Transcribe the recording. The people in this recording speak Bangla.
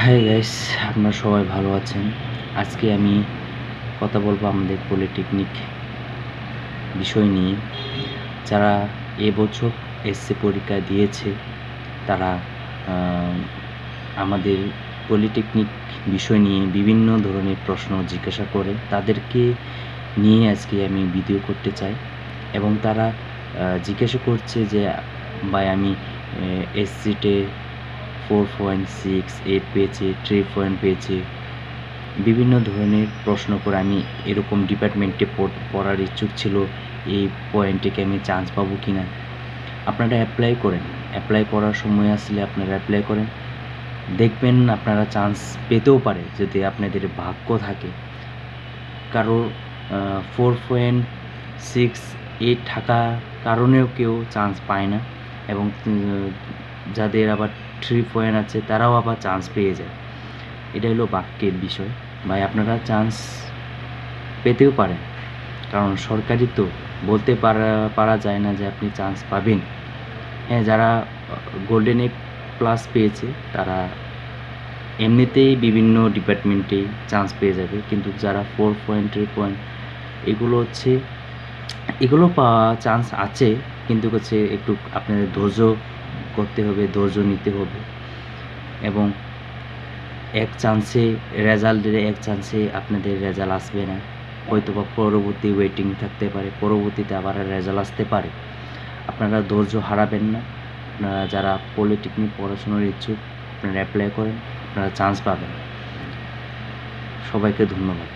হাই গাইস, আপনারা সবাই ভালো আছেন? আজকে আমি কথা বলবো আমাদের পলিটেকনিক বিষয় নিয়ে। যারা এবছর এসসি পরীক্ষা দিয়েছে তারা আমাদের পলিটেকনিক বিষয় নিয়ে বিভিন্ন ধরনের প্রশ্ন জিজ্ঞাসা করে, তাদেরকে নিয়ে আজকে আমি ভিডিও করতে চাই। এবং তারা জিজ্ঞাসা করছে যে ভাই আমি এসসিতে 4.6 8 পেয়েছি, 3 পয়েন্ট পেয়েছি। বিভিন্ন ধরনের প্রশ্ন করে আমি এরকম ডিপার্টমেন্টে পড়ার ইচ্ছুক ছিল, এই পয়েন্টে কি আমি চান্স পাবো কি না। আপনারা অ্যাপ্লাই করেন, অ্যাপ্লাই করার সময় আসলে আপনারা অ্যাপ্লাই করেন, দেখবেন আপনারা চান্স পেতেও পারে যদি আপনাদের ভাগ্য থাকে। কারো 4.68 থাকার কারণেও কেউ চান্স পায় না, এবং যাদের আবার 3 পয়েন্ট আছে তারাও আবার চান্স পেয়ে যায়। এটা হলো ভাগ্যের বিষয় ভাই। আপনারা চান্স পেতেও পারেন, কারণ সরকারি তো বলতে পারা যায় না যে আপনি চান্স পাবেন। হ্যাঁ, যারা গোল্ডেন এ প্লাস পেয়েছে তারা এমনিতেই বিভিন্ন ডিপার্টমেন্টেই চান্স পেয়ে যাবে, কিন্তু যারা 4.3 পয়েন্ট এগুলো পাওয়া চান্স আছে, কিন্তু হচ্ছে একটু আপনাদের ধৈর্য করতে হবে, ধৈর্য নিতে হবে। এবং এক চান্সে আপনাদের রেজাল্ট আসবে না, হয়তো বা পরবর্তী ওয়েটিং থাকতে পারে, পরবর্তীতে আবার রেজাল্ট আসতে পারে। আপনারা ধৈর্য হারাবেন না। আপনারা যারা পলিটেকনিক পড়াশোনার ইচ্ছুক, আপনারা অ্যাপ্লাই করেন, আপনারা চান্স পাবেন। সবাইকে ধন্যবাদ।